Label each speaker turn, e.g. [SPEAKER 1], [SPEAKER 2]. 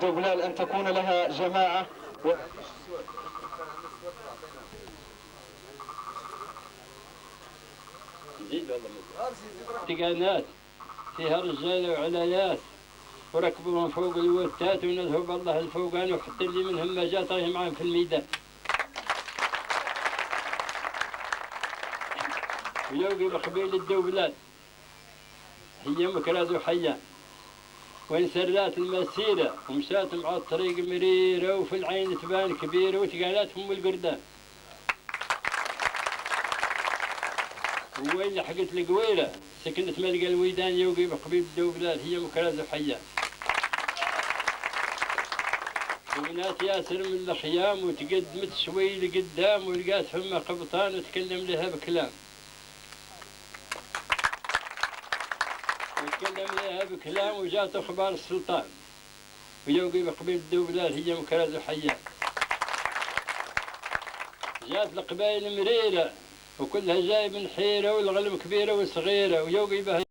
[SPEAKER 1] دوبلال أن تكون لها جماعة
[SPEAKER 2] تقانات فيها رجال وعليات وركبوا من فوق الوتات ونذهب الله الفوقان وحتى اللي منهم ما جاء طايح معهم في الميدان. ويوقي بقبيل الدوبلات هي مكراز وحيان وين سرات المسيرة ومشات مع الطريق مريرة وفي العين تبان كبيرة وتقالاتهم القردان. وين لحقت القويلة سكنت ملقى الويدان يوقي بقبيل الدوبلات هي مكراز وحيان. وبنات ياسر من الخيام وتقدمت شوي لقدام ولقات فمها قبطان وتكلم لها بكلام. وتكلم لها بكلام وجات اخبار السلطان ويوقي بقبيل الدوبلات هي مكراز وحيان. جات القبائل مريرة وكلها جاي من حيرة والغلم كبيرة وصغيرة ويوقي بها